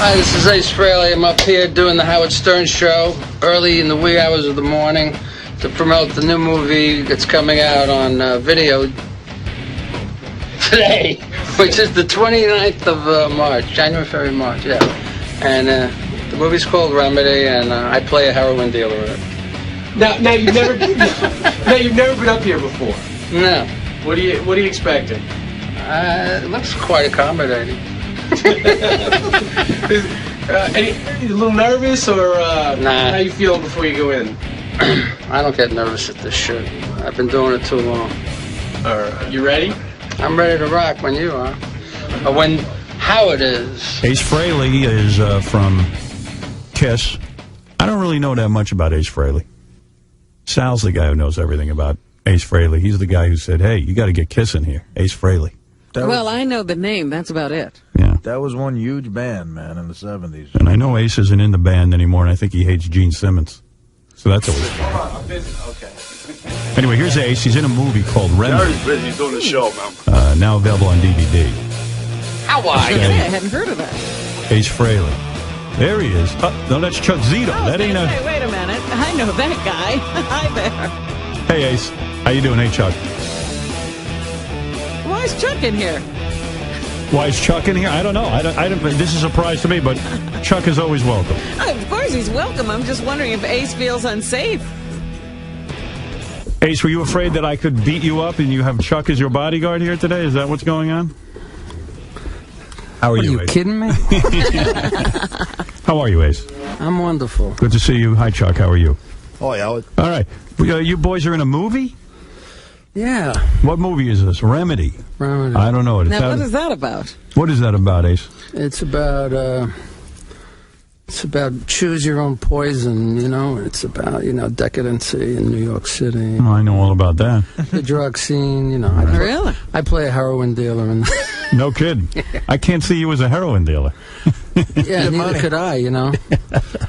Hi, this is Ace Frehley. I'm up here doing the Howard Stern show early in the wee hours of the morning to promote the new movie that's coming out on video today, which is the 29th of March, January, February, March, yeah. And the movie's called Remedy, and I play a heroin dealer in it. Now you've never been up here before. No. What are you expecting? It looks quite accommodating. A little nervous, or Nah. how you feeling before you go in? I don't get nervous at this shit. I've been doing it too long. You ready? I'm ready to rock when you are. Or when Howard is. Ace Frehley is from Kiss. I don't really know that much about Ace Frehley. Sal's the guy who knows everything about Ace Frehley. He's the guy who said, hey, you got to get Kiss in here. Ace Frehley. Well, I know the name. That's about it. Yeah. That was one huge band, man, in the 70s. And I know Ace isn't in the band anymore, and I think he hates Gene Simmons. So that's always fun. Okay. Anyway, here's Ace. He's in a movie called Remedy. Gary's busy doing the show, man. Now available on DVD. How are you? I hadn't heard of that. Ace Frehley. There he is. Oh, no, that's Chuck Zito. That ain't a... Hey, wait a minute. I know that guy. Hi there. Hey, Ace. How you doing? Hey, Chuck. Why is Chuck in here? Why is Chuck in here? I don't know. This is a surprise to me, but Chuck is always welcome. Oh, of course he's welcome. I'm just wondering if Ace feels unsafe. Ace, were you afraid that I could beat you up and you have Chuck as your bodyguard here today? Is that what's going on? How are you, Ace? Are you kidding me? How are you, Ace? I'm wonderful. Good to see you. Hi, Chuck. How are you? Oh, yeah. All right. You boys are in a movie? Yeah. What movie is this? Remedy. Remedy. I don't know. Now, what is that about? What is that about, Ace? It's about choose your own poison, you know. It's about, decadency in New York City. Oh, I know all about that. The drug scene, Really? I play a heroin dealer. No kidding. I can't see you as a heroin dealer. Yeah, neither could I,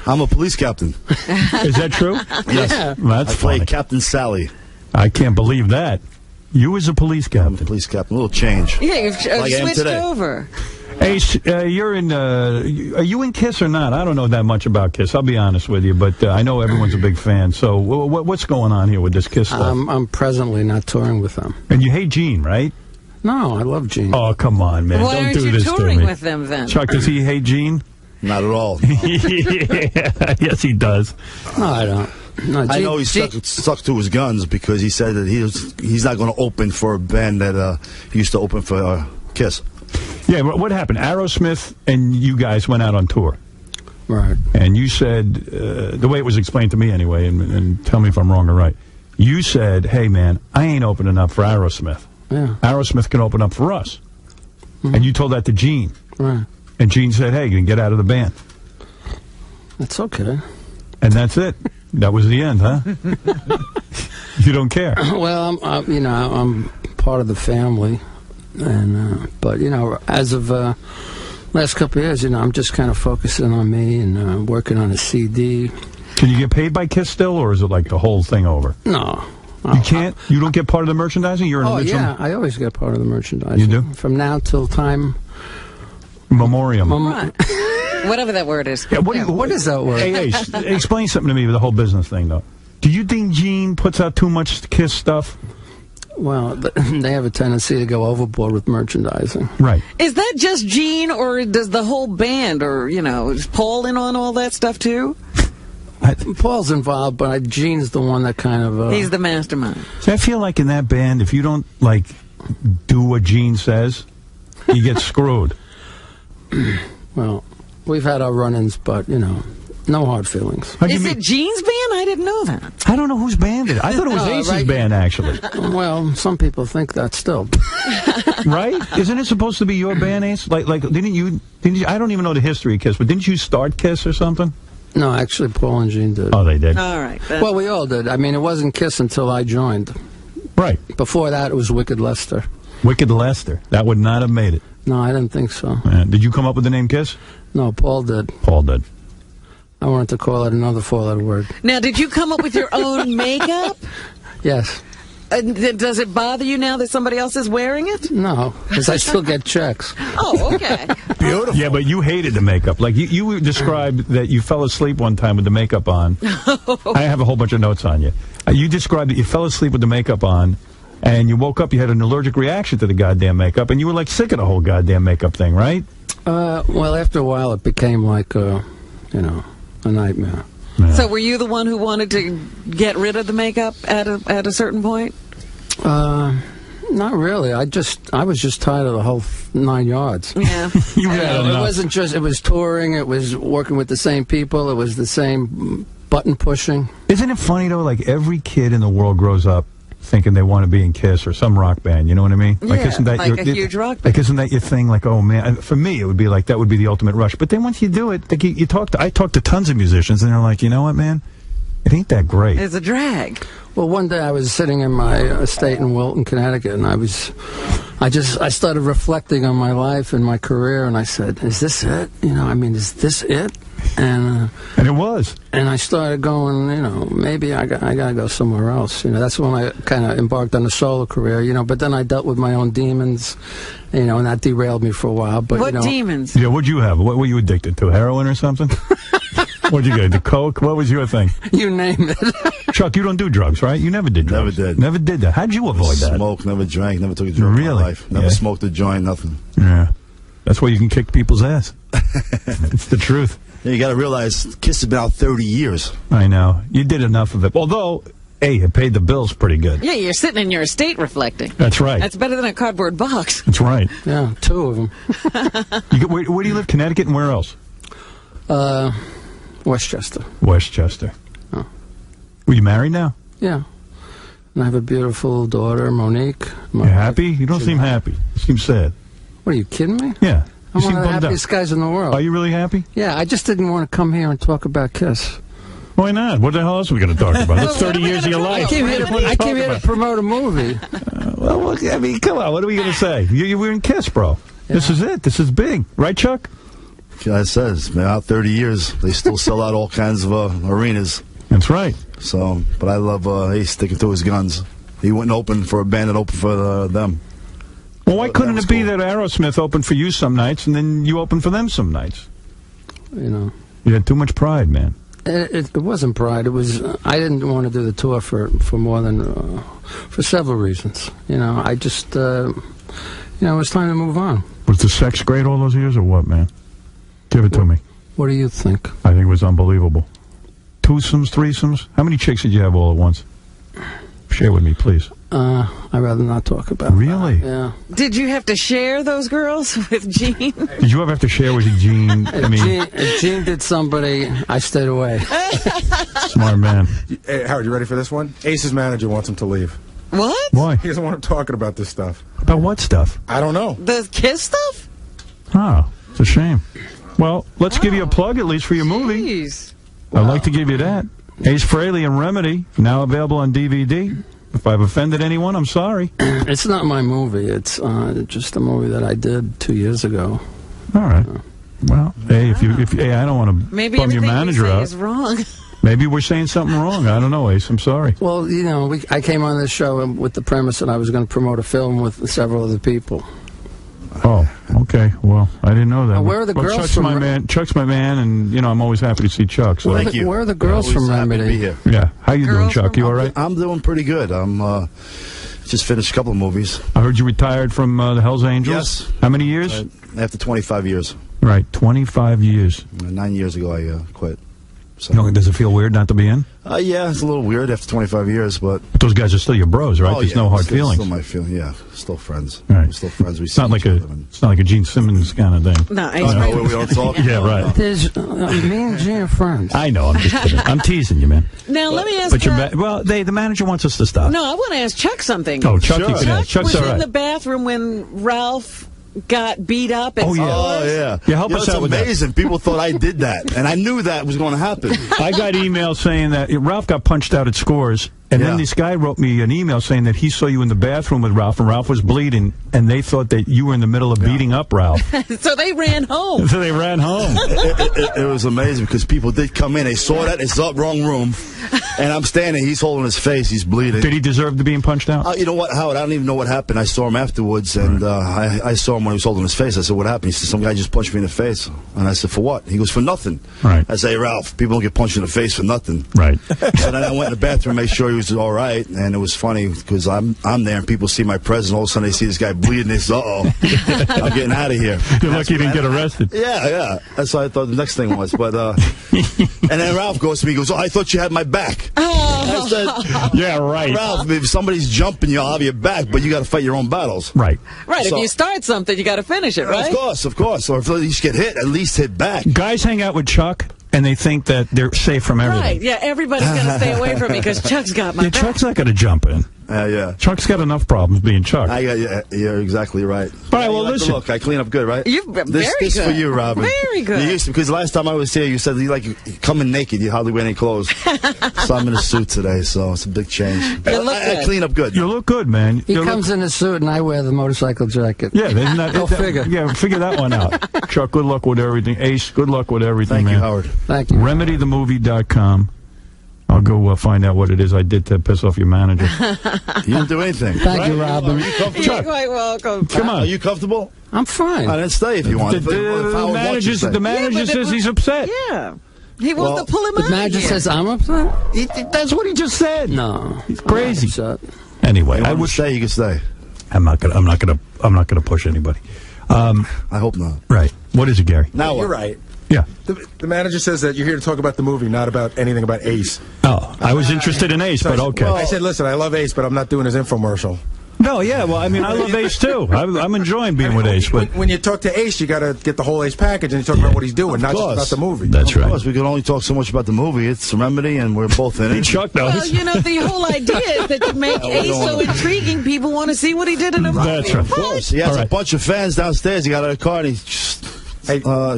I'm a police captain. Is that true? Yes. Yeah. That's I play funny. Captain Sally. I can't believe that. You as a police I'm a captain. police captain. A little change. Yeah, you've Like I am switched today. over. Ace, you're in. Are you in Kiss or not? I don't know that much about Kiss. I'll be honest with you, but I know everyone's a big fan. So what's going on here with this Kiss stuff? I'm presently not touring with them. And you hate Gene, right? No, I love Gene. Oh, come on, man! Why Don't aren't do you this to touring me. with them then? Chuck, does he hate Gene? Not at all. Yeah. Yes, he does. No, I don't. No, I know he stuck to his guns because he said that he's not going to open for a band that he used to open for Kiss. Yeah, but what happened? Aerosmith and you guys went out on tour. Right. And you said, the way it was explained to me anyway, and tell me if I'm wrong or right, you said, hey, man, I ain't opening up for Aerosmith. Yeah. Aerosmith can open up for us. Mm-hmm. And you told that to Gene. Right. And Gene said, hey, you can get out of the band. That's okay. And that's it. That was the end, huh? You don't care. Well, I'm part of the family. And but as of last couple of years, I'm just kind of focusing on me and working on a CD. Can you get paid by Kiss still, or is it like the whole thing over? No, You can't. You don't get part of the merchandising. You're an original. Yeah, I always get part of the merchandising. You do? From now till time memoriam. Right. Whatever that word is. Yeah, what is that word? Hey, explain something to me with the whole business thing, though. Do you think Gene puts out too much Kiss stuff? Well, they have a tendency to go overboard with merchandising. Right. Is that just Gene, or does the whole band, or, is Paul in on all that stuff, too? Paul's involved, but Gene's the one that kind of... He's the mastermind. See, I feel like in that band, if you don't, do what Gene says, you get screwed. Well, we've had our run-ins, but, no hard feelings. Is it Gene's band? I didn't know that. I don't know whose band it is. I thought it was Ace's band, actually. Well, some people think that still. Right? Isn't it supposed to be your band, Ace? Didn't you? I don't even know the history of Kiss, but didn't you start Kiss or something? No, actually, Paul and Gene did. Oh, they did? All right. Well, we all did. I mean, it wasn't Kiss until I joined. Right. Before that, it was Wicked Lester. Wicked Lester. That would not have made it. No, I didn't think so. Did you come up with the name Kiss? No, Paul did. Paul did. I wanted to call it another four-letter word. Now, did you come up with your own makeup? Yes. Does it bother you now that somebody else is wearing it? No, because I still get checks. Oh, okay. Beautiful. Yeah, but you hated the makeup. Like, you described that you fell asleep one time with the makeup on. I have a whole bunch of notes on you. You described that you fell asleep with the makeup on, and you woke up, you had an allergic reaction to the goddamn makeup, and you were, like, sick of the whole goddamn makeup thing, right? Well, after a while, it became like, a nightmare. Yeah. So were you the one who wanted to get rid of the makeup at a certain point? Not really. I was just tired of the whole 9 yards. Yeah. It wasn't just, it was touring, it was working with the same people, it was the same button pushing. Isn't it funny, though, like, every kid in the world grows up thinking they want to be in Kiss or some rock band, you know what I mean? Like, yeah, isn't that like a huge rock band. Like, isn't that your thing? Like, oh, man. For me, it would be like, that would be the ultimate rush. But then once you do it, like, I talk to tons of musicians, and they're like, you know what, man? It ain't that great. It's a drag. Well, one day I was sitting in my estate in Wilton, Connecticut, and I started reflecting on my life and my career, and I said, is this it? Is this it? And it was. And I started going, maybe I got to go somewhere else. That's when I kind of embarked on a solo career, but then I dealt with my own demons, and that derailed me for a while. But what demons? Yeah, what'd you have? What were you addicted to? Heroin or something? What'd you get? The coke? What was your thing? You name it. Chuck, you don't do drugs, right? You never did drugs. Never did that. How'd you avoid that? Smoked, never drank, never took a drug in my life. Never smoked a joint, nothing. Yeah. That's why you can kick people's ass. It's the truth. Yeah, you got to realize, Kiss has been out 30 years. I know. You did enough of it. Although, hey, it paid the bills pretty good. Yeah, you're sitting in your estate reflecting. That's right. That's better than a cardboard box. That's right. Yeah, 2 of them. Where do you live? Connecticut, and where else? Westchester. Westchester. Oh. Were you married now? Yeah. And I have a beautiful daughter, Monique. You happy? You don't seem happy. You seem sad. What, are you kidding me? Yeah. I'm one of the happiest guys in the world. Are you really happy? Yeah, I just didn't want to come here and talk about Kiss. Why not? What the hell else are we going to talk about? That's 30 years of your life. I came here to promote a movie. Well, I mean, come on. What are we going to say? You were in Kiss, bro. Yeah. This is it. This is big. Right, Chuck? Yeah, it says, it's been out 30 years. They still sell out all kinds of arenas. That's right. So, but I love Ace sticking to his guns. He wouldn't open for a band that opened for them. Well, why couldn't it be that Aerosmith opened for you some nights and then you opened for them some nights? You had too much pride, man. It wasn't pride. It was I didn't want to do the tour for more than for several reasons. I just it was time to move on. Was the sex great all those years or what, man? Give it to me. What do you think? I think it was unbelievable. Twosomes, threesomes. How many chicks did you have all at once? Share with me, please. I'd rather not talk about Really? that. Yeah. Did you have to share those girls with Gene? Did you ever have to share with Gene? If Gene did somebody, I stayed away. Smart man. Hey, Howard, you ready for this one? Ace's manager wants him to leave. What? Why? He doesn't want him talking about this stuff. About what stuff? I don't know. The Kiss stuff? Oh, it's a shame. Well, let's give you a plug at least for your movie. Jeez. I'd like to give you that. Ace Frehley and Remedy, now available on DVD. If I've offended anyone, I'm sorry. It's not my movie. It's just a movie that I did 2 years ago. All right. Well, hey, if I don't want to Maybe bum your manager out. Is wrong. Maybe we're saying something wrong. I don't know, Ace. I'm sorry. Well, I came on this show with the premise that I was going to promote a film with several other people. Oh, okay. Well, I didn't know that. Where are the girls Chuck's from? Chuck's my man, and I'm always happy to see Chuck. So. Thank you. Where are the girls from Remedy? To be here. Yeah. How you doing, Chuck? You all right? I'm doing pretty good. I'm just finished a couple of movies. I heard you retired from the Hells Angels. Yes. How many years? After 25 years. Right, 25 years. 9 years ago, I quit. So. Does it feel weird not to be in? Yeah, it's a little weird after 25 years, but those guys are still your bros, right? There's no hard feelings. Still my feeling, yeah. Still friends. Right. We're still friends. It's not like a Gene Simmons kind of thing. No, we don't talk. Yeah, right. There's me and Gene are friends. I know. I'm just kidding. I'm teasing you, man. Now let me ask. But the manager wants us to stop. No, I want to ask Chuck something. Oh, Chuck, you can ask. was Chuck's all right. in the bathroom when Ralph got beat up at Oh, yeah. Oh, yeah. Yeah, help us out with that. It's amazing. People thought I did that, and I knew that was going to happen. I got emails saying that Ralph got punched out at Scores, And then this guy wrote me an email saying that he saw you in the bathroom with Ralph, and Ralph was bleeding, and they thought that you were in the middle of beating up Ralph. So they ran home. So they ran home. It was amazing because people did come in. They saw that. It's up, wrong room. And I'm standing. He's holding his face. He's bleeding. Did he deserve to being punched out? You know what, Howard? I don't even know what happened. I saw him afterwards, and I saw him when he was holding his face. I said, what happened? He said, some guy just punched me in the face. And I said, for what? He goes, for nothing. Right. I say, Ralph, people don't get punched in the face for nothing. Right. So then I went in the bathroom to make sure he was all right, and it was funny because I'm there, and people see my presence. All of a sudden, they see this guy bleeding. They say, uh-oh, I'm getting out of here. You're lucky you didn't get arrested. Yeah. That's what I thought the next thing was. But and then Ralph goes to me, he goes, oh, I thought you had my back. I said, yeah, right. Ralph, if somebody's jumping you, I'll have your back, but you got to fight your own battles. Right. Right. So- if you start something, you got to finish it, right? Of course. Or if you get hit, at least hit back. Guys hang out with Chuck, and they think that they're safe from everything. Right. Yeah. Everybody's going to stay away from me because Chuck's got my back. Chuck's not going to jump in. Yeah. Chuck's got enough problems being Chuck. You're exactly right. All right, well, listen. Look, I clean up good, right? You've been this very good. for you, Robin. Very good. You used to, because last time I was here, you said you come in naked. You hardly wear any clothes. So I'm in a suit today, so it's a big change. I clean up good. You look good, man. He comes in a suit, and I wear the motorcycle jacket. Yeah, isn't that... Go figure. Yeah, figure that one out. Chuck, good luck with everything. Ace, good luck with everything, Thank man. you, Howard. Thank you. RemedyTheMovie.com. I'll go find out what it is I did to piss off your manager. You didn't do anything. Thank you, Robin. Are you comfortable? You're quite welcome. Come on. Are you comfortable? I'm fine. I didn't stay if you want. The manager says he's upset. Yeah. He wants to pull him out. The manager says I'm upset? That's what he just said. No. He's crazy. Anyway, I I would would say you can stay. I'm not gonna push anybody. I hope not. Right. What is it, Gary? Now You're what? right. Yeah. The manager says that you're here to talk about the movie, not about anything about Ace. Oh, I was interested in Ace, but okay. I said, listen, I love Ace, but I'm not doing his infomercial. No, yeah, well, I mean, I love Ace, too. I'm enjoying being with Ace. But When you talk to Ace, you got to get the whole Ace package, and you talk about what he's doing, not just about the movie. That's Of right. course, we can only talk so much about the movie. It's Remedy, and we're both in it. Chuck knows. Well, you know, the whole idea is that to make Ace so intriguing, people want to see what he did in a movie. That's right. Of course. He has All right. a bunch of fans downstairs. He got out of the car, and he just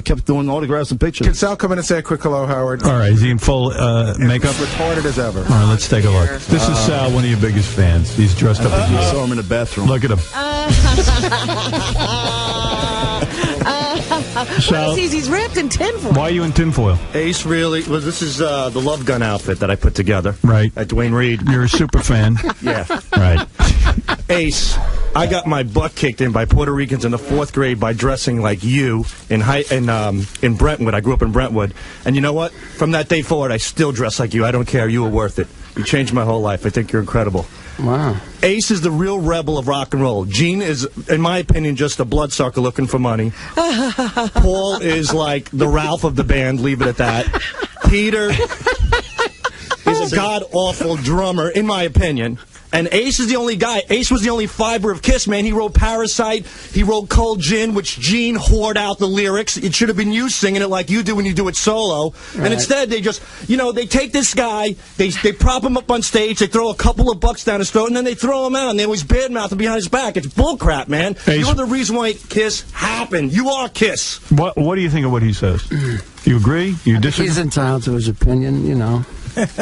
kept doing autographs and pictures. Can Sal come in and say a quick hello, Howard? All right, is he in full makeup? Retarded as ever. All right, let's take a look. This is Sal, one of your biggest fans. He's dressed up as I you. saw him in the bathroom. Look at him. Sal, He's wrapped in tinfoil. why are you in tinfoil? Ace really, well, this is the Love Gun outfit that I put together. Right. At Dwayne Reed. You're a super fan. Yeah. Right. Ace, I got my butt kicked in by Puerto Ricans in the 4th grade by dressing like you in Brentwood. I grew up in Brentwood. And you know what? From that day forward, I still dress like you. I don't care. You were worth it. You changed my whole life. I think you're incredible. Wow. Ace is the real rebel of rock and roll. Gene is, in my opinion, just a bloodsucker looking for money. Paul is like the Ralph of the band. Leave it at that. Peter is a god-awful drummer, in my opinion. And Ace is the only guy. Ace was the only fiber of Kiss, man. He wrote Parasite. He wrote Cold Gin, which Gene whored out the lyrics. It should have been you singing it like you do when you do it solo. Right. And instead, they just, they take this guy, they prop him up on stage, they throw a couple of bucks down his throat, and then they throw him out, and they always badmouth him behind his back. It's bullcrap, man. Ace. You're the reason why Kiss happened. You are Kiss. What do you think of what he says? You agree? You disagree? He's entitled to his opinion, you know.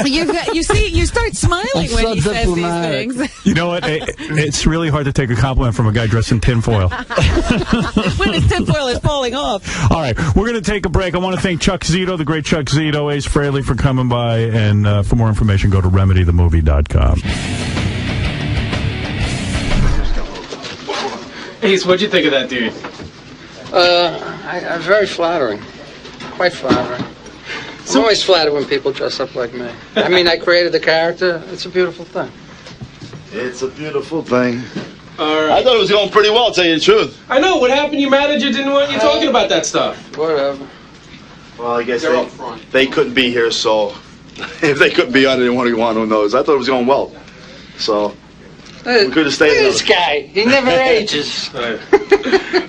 You see, you start smiling I'm when so he says diplomatic. these things. You know what? It's really hard to take a compliment from a guy dressed in tinfoil. When his tinfoil is falling off. All right, we're going to take a break. I want to thank Chuck Zito, the great Chuck Zito, Ace Frehley, for coming by. And for more information, go to RemedyTheMovie.com. Ace, what'd you think of that dude? Very flattering. Quite flattering. I'm always flattered when people dress up like me. I mean, I created the character. It's a beautiful thing. It's a beautiful thing. All right. I thought it was going pretty well, to tell you the truth. I know. What happened? Your manager didn't want you talking about that stuff. Whatever. Well, I guess They're up front. they couldn't be here, so if they couldn't be on, they didn't want to go on. Who knows? I thought it was going well. So we could have stayed. This guy, he never ages.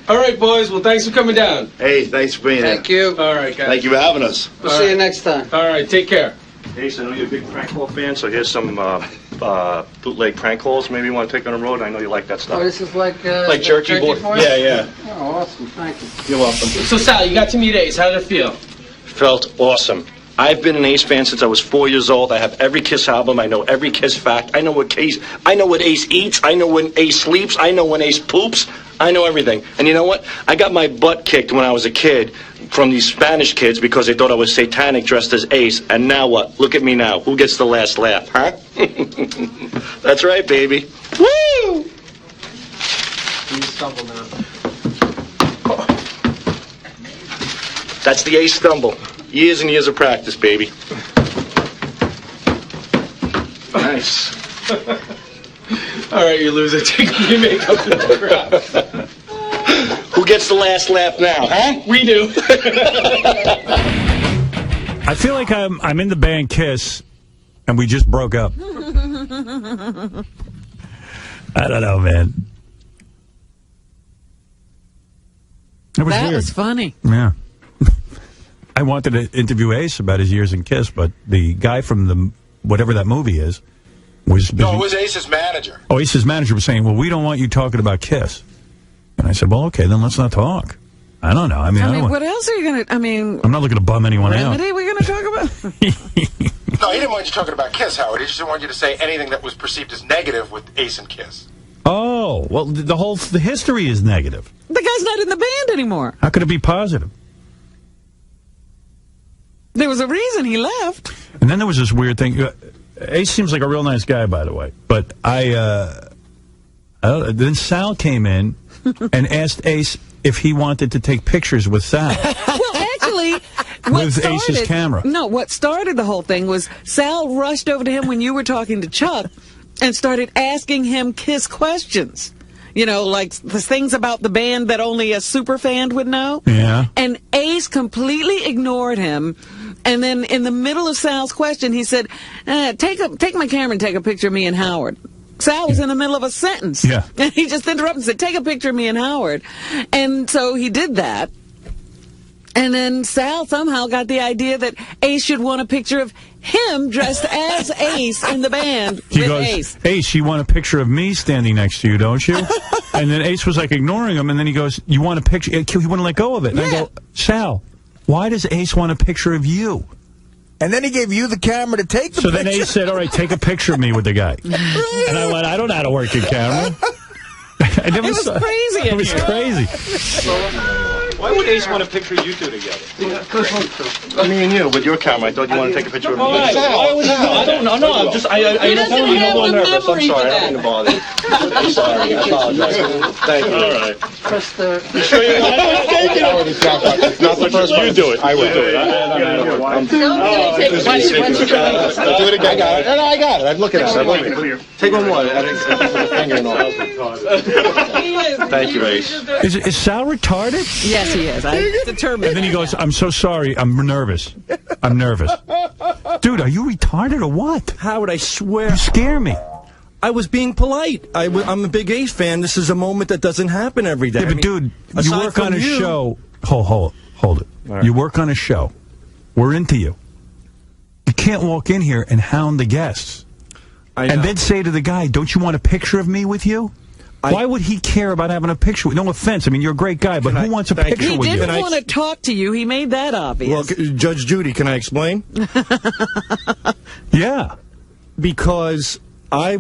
All right, boys. Well, thanks for coming down. Hey, thanks for being here. Thank you. All right, guys. Thank you for having us. We'll see you next time. All right, take care. Ace, I know you're a big prank call fan, so here's some bootleg prank calls maybe you want to take on the road. I know you like that stuff. Oh, this is like jerky boy. for you? Yeah. Oh, awesome. Thank you. You're welcome. So, Sal, you got to meet Ace. How did it feel? Felt awesome. I've been an Ace fan since I was 4 years old. I have every Kiss album. I know every Kiss fact. I know what Ace eats. I know when Ace sleeps. I know when Ace poops. I know everything. And you know what? I got my butt kicked when I was a kid from these Spanish kids because they thought I was satanic dressed as Ace. And now what? Look at me now. Who gets the last laugh, huh? That's right, baby. Woo! You stumble now. That's the Ace stumble. Years and years of practice, baby. Nice. All right, you loser. Take off your makeup and crap. Who gets the last laugh now, huh? We do. I feel like I'm in the band Kiss, and we just broke up. I don't know, man. It was That weird. was funny. Yeah. I wanted to interview Ace about his years in Kiss, but the guy from the whatever that movie is was busy. No, it was Ace's manager. Oh, Ace's manager was saying, well, we don't want you talking about Kiss. And I said, well, okay, then let's not talk. I don't know. I mean, what else are you going to, I'm not looking to bum anyone out. Remedy we're going to talk about? No, he didn't want you talking about Kiss, Howard. He just didn't want you to say anything that was perceived as negative with Ace and Kiss. Oh, well, the history is negative. The guy's not in the band anymore. How could it be positive? There was a reason he left. And then there was this weird thing. Ace seems like a real nice guy, by the way. But then Sal came in and asked Ace if he wanted to take pictures with Sal. Well, actually, with Ace's camera. No, what started the whole thing was Sal rushed over to him when you were talking to Chuck and started asking him Kiss questions. You know, like the things about the band that only a super fan would know. Yeah. And Ace completely ignored him. And then in the middle of Sal's question, he said, take my camera and take a picture of me and Howard. Sal was in the middle of a sentence. Yeah. And he just interrupted and said, take a picture of me and Howard. And so he did that. And then Sal somehow got the idea that Ace should want a picture of him dressed as Ace in the band He goes, Ace, you want a picture of me standing next to you, don't you? And then Ace was like ignoring him, and then he goes, you want a picture? He wouldn't let go of it. And I go, Sal, why does Ace want a picture of you? And then he gave you the camera to take the picture. So picture. then Ace said, all right, take a picture of me with the guy. And I went, I don't know how to work your camera. It was crazy. It was crazy. Why would Ace want a picture of you two together? Me and you, with your camera. I thought you wanted to take a picture of me. Why would you? I don't know. No, I'm just. I'm a little nervous. I'm sorry. I don't mean to bother you. I'm sorry. I apologize. Thank you. All right. You sure you want to take it? It's not the first one. You do it. I will do it. Do it again. I got it. No, I got it. I'm looking at it. Take one more. I think the finger and all. Thank you, Ace. Is Sal retarded? Yes, he is. I'm determined. And then he goes, I'm so sorry. I'm nervous. I'm nervous. Dude, are you retarded or what? Howard, I swear. You scare me. I was being polite. I'm a big Ace fan. This is a moment that doesn't happen every day. Yeah, but dude, you work on a show. Hold it. Right. You work on a show. We're into you. You can't walk in here and hound the guests. And then say to the guy, don't you want a picture of me with you? Why would he care about having a picture? No offense. I mean, you're a great guy, but who wants a picture with you? He didn't want to talk to you. He made that obvious. Well, Judge Judy, can I explain? Yeah. Because I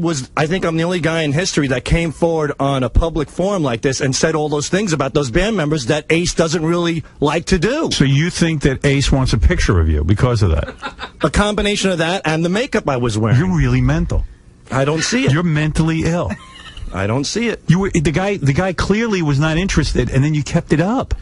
think I'm the only guy in history that came forward on a public forum like this and said all those things about those band members that Ace doesn't really like to do. So you think that Ace wants a picture of you because of that? A combination of that and the makeup I was wearing. You're really mental. I don't see it. You're mentally ill. I don't see it. The guy clearly was not interested, and then you kept it up.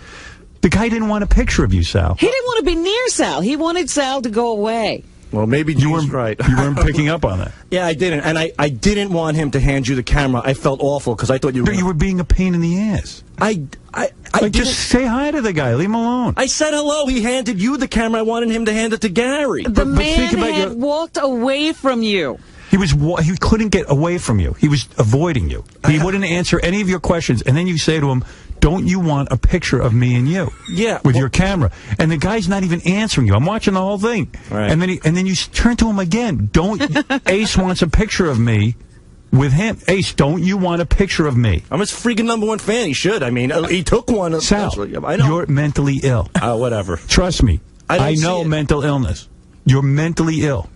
The guy didn't want a picture of you, Sal. He didn't want to be near Sal. He wanted Sal to go away. Well, maybe you weren't right. You weren't picking up on that. Yeah, I didn't, and I didn't want him to hand you the camera. I felt awful because I thought you were. But you were being a pain in the ass. I just say hi to the guy. Leave him alone. I said hello. He handed you the camera. I wanted him to hand it to Gary. The man had walked away from you. He couldn't get away from you. He was avoiding you. He wouldn't answer any of your questions. And then you say to him, don't you want a picture of me and you? Yeah. With your camera. And the guy's not even answering you. I'm watching the whole thing. Right. And then you turn to him again. Ace wants a picture of me with him. Ace, don't you want a picture of me? I'm his freaking #1 fan. He should. I mean, he took one. Sal, I know. you're mentally ill. Whatever. Trust me. I know mental illness. You're mentally ill.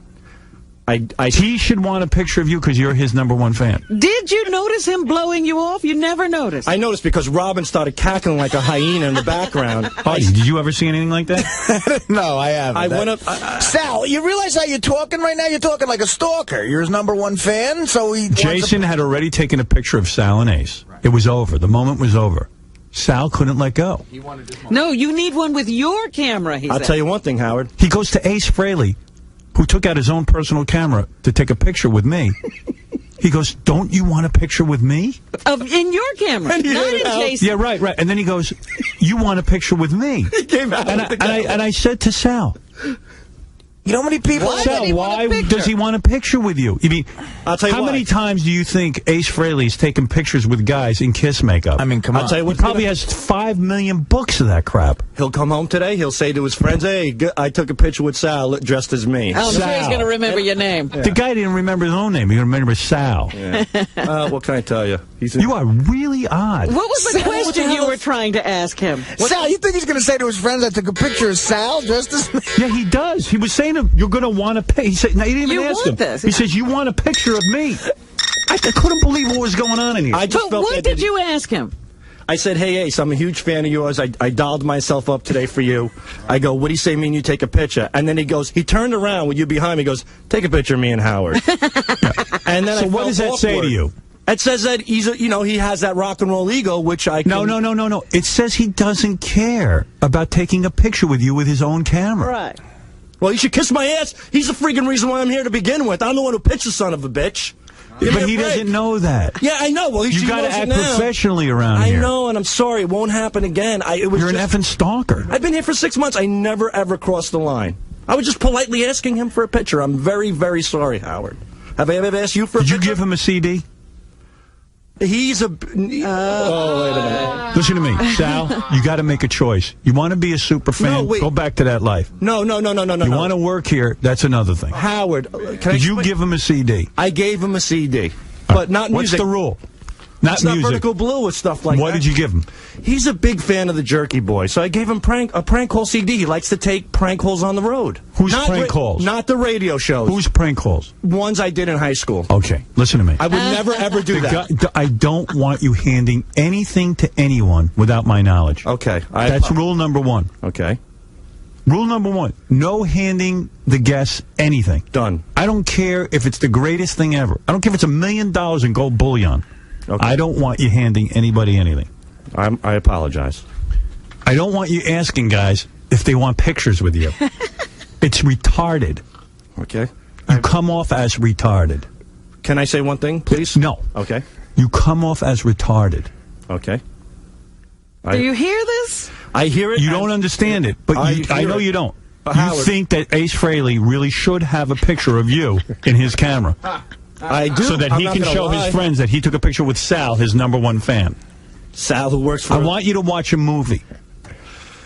He should want a picture of you because you're his #1 fan. Did you notice him blowing you off? You never noticed. I noticed because Robin started cackling like a hyena in the background. Artie, did you ever see anything like that? No, I haven't. I went up. Sal, you realize how you're talking right now? You're talking like a stalker. You're his #1 fan, so he. Jason had already taken a picture of Sal and Ace. It was over. The moment was over. Sal couldn't let go. No, you need one with your camera, he I'll said. tell you one thing, Howard. He goes to Ace Frehley, who took out his own personal camera to take a picture with me. He goes, don't you want a picture with me? In your camera, not in Jason. Yeah, right. And then he goes, you want a picture with me? He came out and I said to Sal, you know how many people... Sal, why does he want a picture with you? I mean, I'll tell you how many times do you think Ace Frehley's taken pictures with guys in Kiss makeup? I mean, come on. I'll tell you what, he probably has 5 million books of that crap. He'll come home today. He'll say to his friends, hey, I took a picture with Sal dressed as me. I'm sure he's going to remember your name. The guy didn't remember his own name. He remembered Sal. Yeah. What can I tell you? You are really odd. What was the question you were trying to ask him? Sal, you think he's going to say to his friends, I took a picture of Sal dressed as me? Yeah, he does. He was saying to him, you're going to want a picture. He said, no, he didn't even ask him. This. He says, you want a picture of me. I couldn't believe what was going on in here. But what did you ask him? I said, hey, Ace, I'm a huge fan of yours. I dialed myself up today for you. I go, what do you say me and you take a picture? And then he turned around with you behind me. He goes, take a picture of me and Howard. And then so what does that say to you? It says that he has that rock and roll ego, which I can... No. It says he doesn't care about taking a picture with you with his own camera. Right. Well, you should kiss my ass. He's the freaking reason why I'm here to begin with. I'm the one who pitched the son of a bitch. But he doesn't know that. Yeah, I know. Well, you got to act professionally around here. I know, and I'm sorry. It won't happen again. You're an effing stalker. I've been here for 6 months. I never, ever crossed the line. I was just politely asking him for a picture. I'm very, very sorry, Howard. Have I ever asked you for a picture? Did you give him a CD? He's a... wait a minute. Listen to me, Sal. You got to make a choice. You want to be a super fan? Go back to that life. No. You want to work here? That's another thing. Howard, did you give him a CD? I gave him a CD, but not music. What's the rule? Not it's music. Not Vertical Blue or stuff like that. What did you give him? He's a big fan of the Jerky Boy, so I gave him a prank call CD. He likes to take prank calls on the road. Who's prank calls? Not the radio shows. Who's prank calls? Ones I did in high school. Okay, listen to me. I would never, ever do that. I don't want you handing anything to anyone without my knowledge. Okay. That's rule number 1. Okay. Rule number 1, no handing the guests anything. Done. I don't care if it's the greatest thing ever. I don't care if it's $1 million in gold bullion. Okay. I don't want you handing anybody anything. I apologize. I don't want you asking guys if they want pictures with you. It's retarded. Okay. You come off as retarded. Can I say one thing, please? No. Okay. You come off as retarded. Okay. Do you hear this? I hear it. You don't understand it, but I know you don't. Howard. You think that Ace Frehley really should have a picture of you in his camera. I do. So that he can show his friends that he took a picture with Sal, his #1 fan. Sal, who works for... I want you to watch a movie.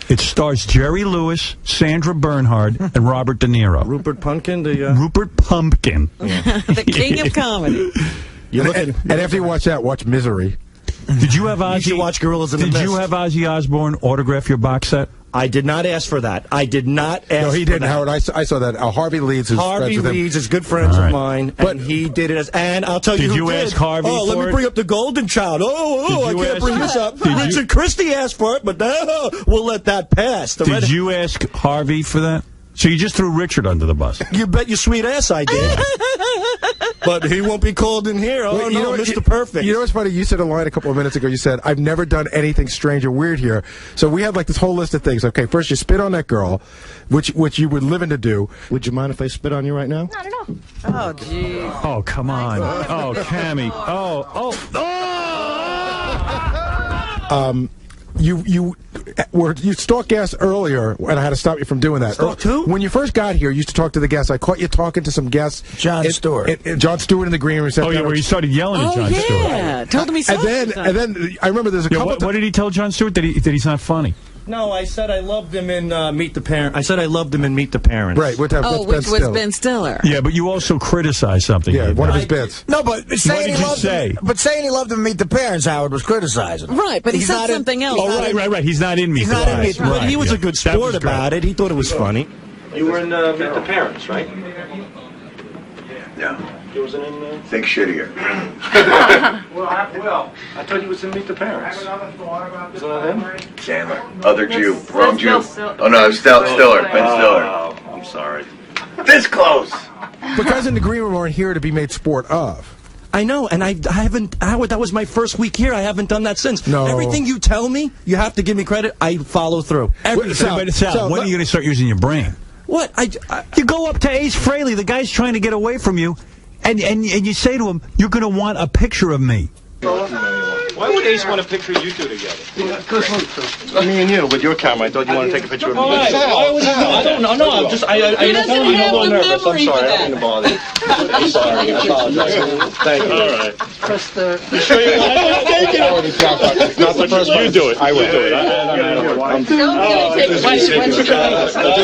It stars Jerry Lewis, Sandra Bernhard, and Robert De Niro. Rupert Pumpkin? Rupert Pumpkin. Yeah. The king of comedy. And after you watch that, watch Misery. Did you have Ozzy? You should watch Gorillas in the Mist. Did you have Ozzy Osbourne autograph your box set? I did not ask for that. I did not ask. No, he didn't, Howard. I saw that. Harvey Leeds is friends with him. Harvey Leeds is good friends of mine, and he did it and I'll tell you did who you did. ask Harvey let me bring up the Golden Child. I can't bring this up. Richard Christie asked for it, but we'll let that pass. Did you ask Harvey for that? So you just threw Richard under the bus? You bet your sweet ass I did. But he won't be called in here. Oh, no, Mr. Perfect. You know what's funny? You said a line a couple of minutes ago. You said, I've never done anything strange or weird here. So we have like this whole list of things. Okay, first you spit on that girl, which you were living to do. Would you mind if I spit on you right now? Not at all. Oh, geez. Oh, come on. Oh, Cammy. Oh. You stalked guests earlier, and I had to stop you from doing that. Stalked who? When you first got here, you used to talk to the guests. I caught you talking to some guests. John Stewart. John Stewart in the green room. Oh, yeah, where he started yelling at John Stewart. Yeah, told him he sucked. And then I remember there's a couple. What did he tell John Stewart? That he's not funny? No, I said I loved him in Meet the Parents. I said I loved him in Meet the Parents. Right. Which was Ben Stiller. Yeah, but you also criticized something. Yeah, one of his bits. No, but saying he loved say? him, but saying he loved him Meet the Parents, Howard was criticizing. Right, but he said something else. Oh, right. He's not in Meet the Parents. But he was a good sport about it. He thought it was funny. You were in Meet the Parents, right? No. You wasn't in... Think shittier. Well, I thought he was in Meet the Parents. Isn't that him? Chandler. Other Jew. Wrong Jew. Oh, no, Stiller. Ben Stiller. Oh, I'm sorry. This close. But guys in the green room aren't here to be made sport of. I know, and I haven't, Howard, that was my first week here. I haven't done that since. No. Everything you tell me, you have to give me credit. I follow through. Everything. Sal, when are you going to start using your brain? What? You go up to Ace Frehley, the guy's trying to get away from you, and you say to him, you're going to want a picture of me. Why would Ace want a picture of you two together? Me and you, with your camera. I thought you wanted to take a picture of me. Why would you? No, I don't know. No, I'm just. I'm a little nervous. I'm sorry. I don't mean to bother you. I'm sorry. I apologize. Thank you. All right. You sure you want to take it? It's not the first one. You do it. I will do it. Do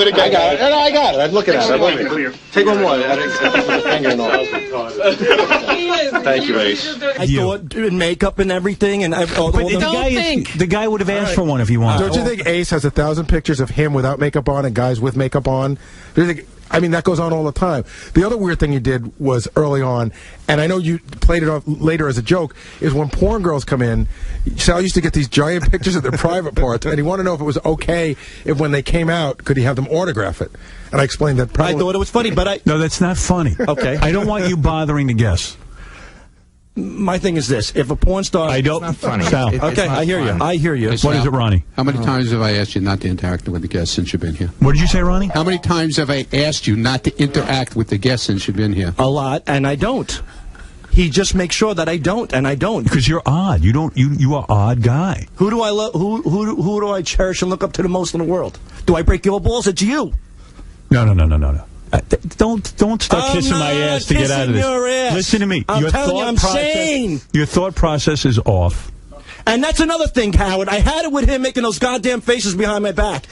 it again. I got it. No, I got it. I'm looking at it. Take one more. Finger and all. Thank you, Ace. I thought in makeup and everything, and the guy would have asked for one if he wanted. Don't you think Ace has 1,000 pictures of him without makeup on and guys with makeup on? Do you think? I mean, that goes on all the time. The other weird thing you did was early on, and I know you played it off later as a joke, is when porn girls come in, Sal used to get these giant pictures of their private parts, and he wanted to know if it was okay if when they came out, could he have them autograph it? And I explained that probably... I thought it was funny, but No, that's not funny. Okay. I don't want you bothering the guests. My thing is this: if a porn star, I don't. It's not funny. Sal. Okay, I hear you. I hear you. What is it, Ronnie? How many times have I asked you not to interact with the guests since you've been here? What did you say, Ronnie? How many times have I asked you not to interact with the guests since you've been here? A lot, and I don't. He just makes sure that I don't, and I don't. Because you're odd. You don't. You are odd guy. Who do I love? Who do I cherish and look up to the most in the world? Do I break your balls? It's you. No. Don't start kissing my ass to get out of this. Your ass. Listen to me. I'm telling you, I'm sane. Your thought process is off. And that's another thing, Howard. I had it with him making those goddamn faces behind my back.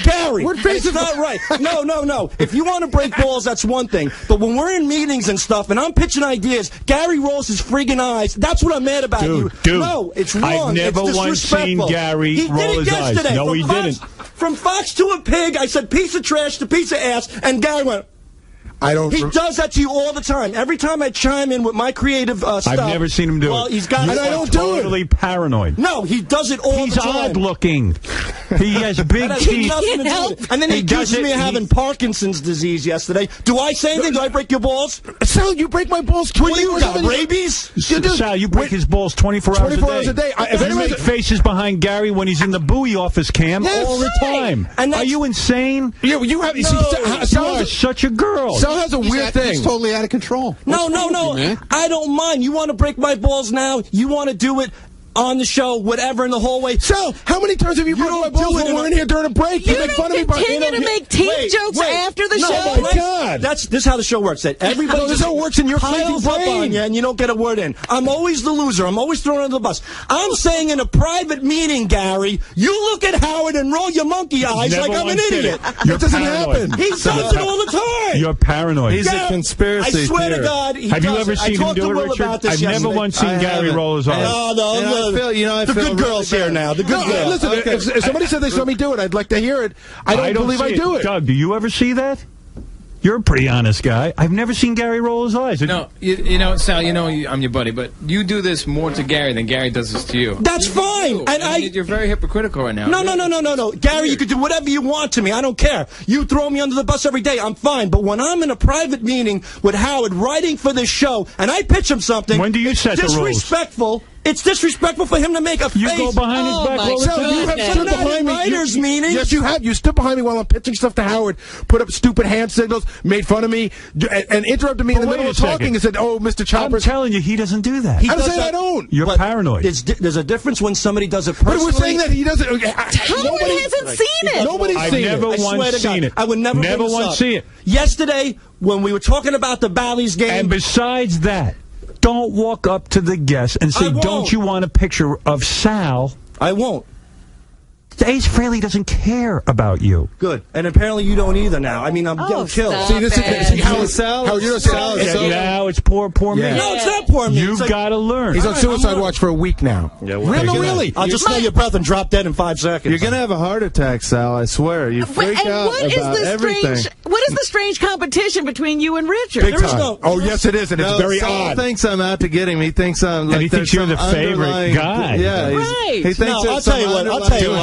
Gary, what faces? Not right. No. If you want to break balls, that's one thing. But when we're in meetings and stuff, and I'm pitching ideas, Gary rolls his friggin' eyes. That's what I'm mad about you. Dude, no, it's wrong. I've never once seen Gary roll his eyes. No, he didn't. From Fox to a pig, I said piece of trash to piece of ass, and Gary went... He does that to you all the time. Every time I chime in with my creative stuff. I've never seen him do it. He's got. And I don't do it. Totally paranoid. No, he does it all the time. He's odd looking. He has big teeth. And then he accuses me of having Parkinson's disease yesterday. Do I say anything? Do I break your balls? Sal, you break my balls 24 got rabies? Sal, you break his balls 24 hours a day. You make faces behind Gary when he's in the Bowie office cam all the time. Are you insane? Yeah, you have. You are such a girl. Sal has a weird thing. He's totally out of control. No. I don't mind. You want to break my balls now? You want to do it on the show, whatever, in the hallway. So, how many times have you broken my balls when we're in here during a break? You make fun of me. Continue to make team jokes after the show. Oh my God! This is how the show works. That everybody this how it works in your crazy piles up brain. on you, and you don't get a word in. I'm always the loser. I'm always thrown under the bus. I'm saying in a private meeting, Gary, you look at Howard and roll your monkey eyes like I'm an idiot. That doesn't happen. He does it all the time. You're paranoid. He's a conspiracy I swear theory. to God, he Have you does ever it. seen him do it, Richard? I've never once seen Gary roll his eyes. The good girls here now. The good girls. Listen, if somebody said they saw me do it, I'd like to hear it. I don't believe I do it. Doug, do you ever see that? You're a pretty honest guy. I've never seen Gary roll his eyes. No, you know, Sal, you know I'm your buddy, but you do this more to Gary than Gary does this to you. That's fine. And you're very hypocritical right now. No. Gary, you can do whatever you want to me. I don't care. You throw me under the bus every day. I'm fine. But when I'm in a private meeting with Howard writing for this show, and I pitch him something, when do you set the rules? Disrespectful. It's disrespectful for him to make a face. You go behind his back all the time. You have stood behind me. Writers' meetings. Yes, you have. You stood behind me while I'm pitching stuff to Howard, put up stupid hand signals, made fun of me, and interrupted me in the middle of talking and said, "Oh, Mr. Chopper." I'm telling you, he doesn't do that. I'm saying I don't. You're paranoid. There's a difference when somebody does it personally. But we're saying that he doesn't. Nobody hasn't seen it. Nobody's seen it. I've never once seen it. I would never once see it. Yesterday, when we were talking about the Bally's game. And besides that, don't walk up to the guest and say, "Don't you want a picture of Sal?" I won't. Ace Frehley doesn't care about you. Good. And apparently you don't either now. I mean, I'm getting killed. See, this is how It's poor me. No, it's not poor me. You've got to learn. He's on suicide watch for a week now. Yeah, well, really? I'll just smell your breath and drop dead in 5 seconds. You're going to have a heart attack, Sal, I swear. You freak out about everything. What is the strange competition between you and Richard? Big time. Oh, yes, it is, and it's very Sal odd. thinks I'm out to get him. He thinks I'm like, he thinks you're the favorite guy. Yeah, right. He thinks I'll tell you what.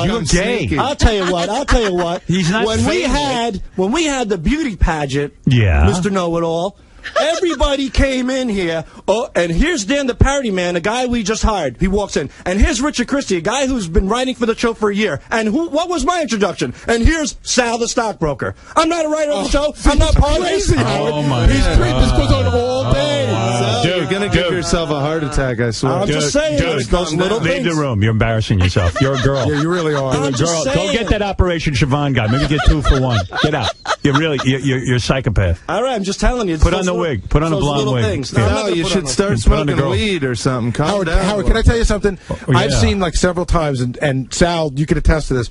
You're gay. I'll tell you what. He's not when we had the beauty pageant, yeah, Mr. Know-It-All, everybody came in here. Oh, and here's Dan the Parody Man, a guy we just hired. He walks in, and here's Richard Christie, a guy who's been writing for the show for a year. And what was my introduction? And here's Sal the stockbroker. I'm not a writer of the show. I'm not part of it. Oh my He's God. This goes on all day. Sal, you're going to give yourself a heart attack, I swear. I'm just saying, those little Leave things. the room. You're embarrassing yourself. You're a girl. Yeah, you really are. I'm just Go saying. get that Operation Siobhan guy. Maybe get 2 for 1. Get out. You're a psychopath. All right, I'm just telling you. Put on the wig. Put on the blonde wig. Things. Sal, you should start smoking weed or something. Calm down. Howard, can I tell you something? yeah. I've seen like several times, and Sal, you can attest to this.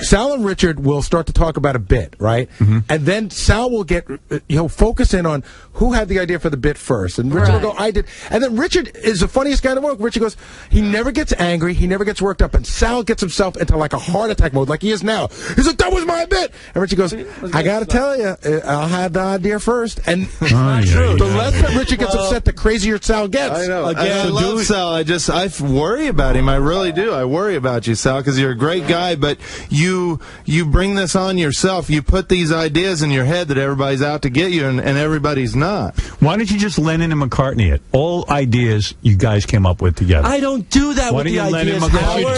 Sal and Richard will start to talk about a bit, right? And then Sal will get, focus in on who had the idea for the bit first. And Richard will go, I did. And then Richard is the funniest guy in the world. Richard goes, he never gets angry. He never gets worked up. And Sal gets himself into like a heart attack mode, like he is now. He's like, that was my bit. And Richard goes, I got to tell you, I had the idea first. And the less that Richard gets upset, the crazier Sal gets. I know. I love Sal. I worry about him. I really do. I worry about you, Sal, because you're a great guy, but you bring this on yourself. You put these ideas in your head that everybody's out to get you, and everybody's not. Why don't you just Lennon and McCartney it? All ideas you guys came up with together. I don't do that with the ideas, Howard.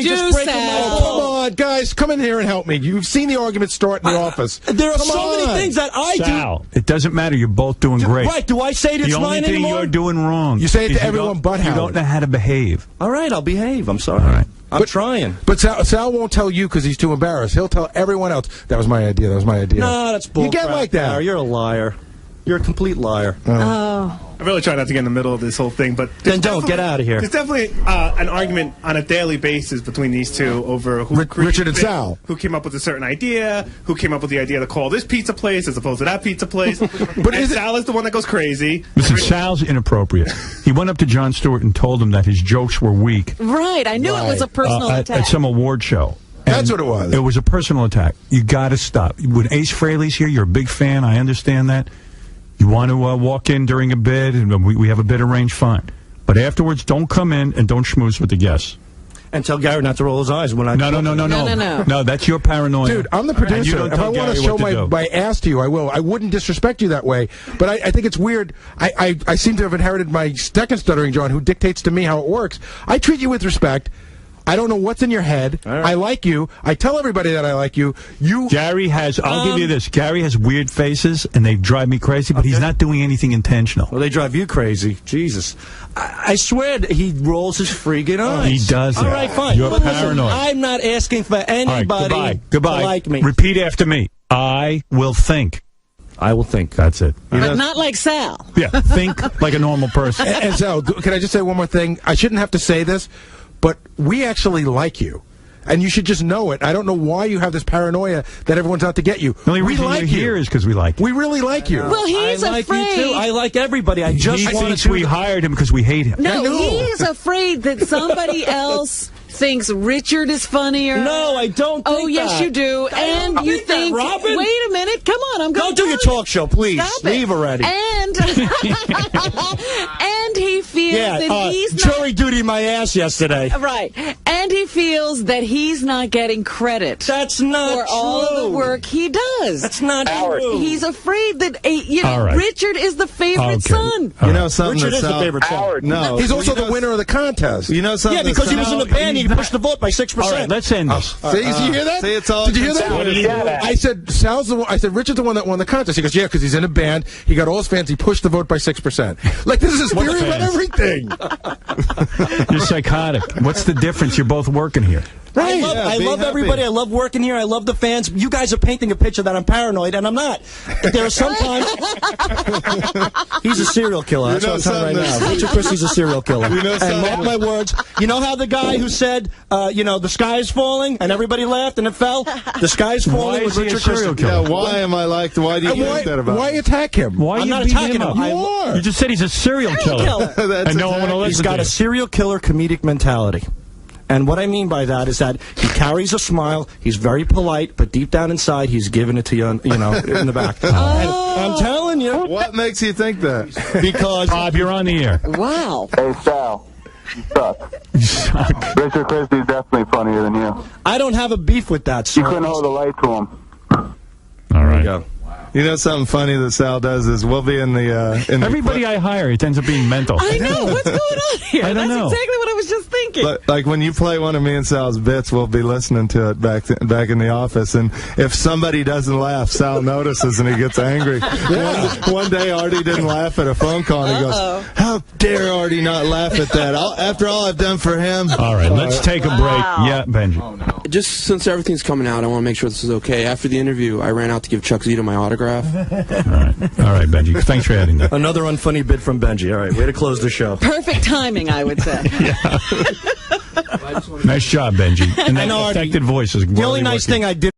You do, Sal. Come on, guys, come in here and help me. You've seen the argument start in the office. There are so many things that I Sal, it doesn't matter. You're both doing great. Right, do I say it's the only mine thing anymore? you're doing wrong. You say it to everyone but Howard. You don't know how to behave. All right, I'll behave. I'm sorry. All right. I'm trying. But Sal won't tell you because he's too embarrassed. He'll tell everyone else, that was my idea, that was my idea. No, that's bull. You get crap, like that. You're a liar. You're a complete liar. I really try not to get in the middle of this whole thing, but then don't get out of here. There's definitely an argument on a daily basis between these two over who Richard and Sal, who came up with a certain idea, who came up with the idea to call this pizza place as opposed to that pizza place. But Sal is the one that goes crazy. Listen, Sal's inappropriate. He went up to Jon Stewart and told him that his jokes were weak. Right, I knew it was a personal attack. At some award show. That's what it was. It was a personal attack. You got to stop. When Ace Frehley's here, you're a big fan. I understand that. You want to walk in during a bid, and we have a bid arranged, fine. But afterwards, don't come in and don't schmooze with the guests. And tell Gary not to roll his eyes when I... No. No, that's your paranoia. Dude, I'm the producer. If I want to show my ass to you, I will. I wouldn't disrespect you that way. But I think it's weird. I seem to have inherited my second stuttering John, who dictates to me how it works. I treat you with respect. I don't know what's in your head. Right. I like you. I tell everybody that I like you. Gary has, I'll give you this. Gary has weird faces, and they drive me crazy, but he's not doing anything intentional. Well, they drive you crazy. Jesus. I swear he rolls his freaking eyes. He does. All right, fine. You're but paranoid. Listen, I'm not asking for anybody Goodbye. to like me. Repeat after me. I will think. I will think. That's it. But not like Sal. Yeah, think like a normal person. And Sal, can I just say one more thing? I shouldn't have to say this, but we actually like you. And you should just know it. I don't know why you have this paranoia that everyone's out to get you. The only reason you're here is because we like you. We really like you. Well, he's I like afraid. You too. I like everybody. I just he want thinks to we hired him because we hate him. No, he's afraid that somebody else thinks Richard is funnier. No, I don't think yes, that. you do. And you think, Robin? wait a minute, come on, I'm going to do your talk show, please. Stop Leave already. And he feels that he's not... jury duty my ass yesterday. Right. And he feels that he's not getting credit. That's not for all of the work he does. That's not true. He's afraid that right. Richard is the favorite son. You know something? Richard is the favorite son. No. He's also the winner of the contest. You know something? Yeah, because he was in the band, he pushed the vote by 6%. All right, let's end this. Did you hear that? See, it's all Did you hear that? I said Sal's the one. I said Richard's the one that won the contest. He goes, yeah, because he's in a band. He got all his fans. He pushed the vote by 6%. Like this is his theory about everything. You're psychotic. What's the difference? You're both working here. Right. Yeah, I be love happy. everybody. I love working here. I love the fans. You guys are painting a picture that I'm paranoid, and I'm not. There are sometimes he's a serial killer. That's what I'm telling you right now. Richard Christie's a serial killer. And mark my words. You know how the guy who said, the sky is falling, and everybody laughed and it fell? The sky is falling was Richard Christie. Yeah, why am I like? Why do you think that about? Why attack him? Why I'm are you not beating attacking him up? him. You are. You just said he's a serial killer. That's And no one will listen He's to got you. a serial killer comedic mentality. And what I mean by that is that he carries a smile, he's very polite, but deep down inside, he's giving it to you, in the back. And I'm telling you. What makes you think that? Because... Bob, you're on the air. Wow. Hey, Sal. You suck. You suck. Richard Christie's definitely funnier than you. I don't have a beef with that, sir. You couldn't hold a light to him. All right. Go. You know something funny that Sal does is we'll be in the Everybody I hire, it ends up being mental. I know. What's going on here? I don't know. That's exactly what I was just thinking. like when you play one of me and Sal's bits, we'll be listening to it back in the office, and if somebody doesn't laugh, Sal notices and he gets angry. One day Artie didn't laugh at a phone call, and he goes, "How dare Artie not laugh at that? After all I've done for him." All right, let's take a break. Yeah, Benji. Oh, no. Just since everything's coming out, I want to make sure this is okay. After the interview, I ran out to give Chuck Zito my autograph. All right, Benji. Thanks for adding that. Another unfunny bit from Benji. All right, way to close the show. Perfect timing, I would say. Nice job, Benji. And that Artie, affected voice is the only nice thing I did.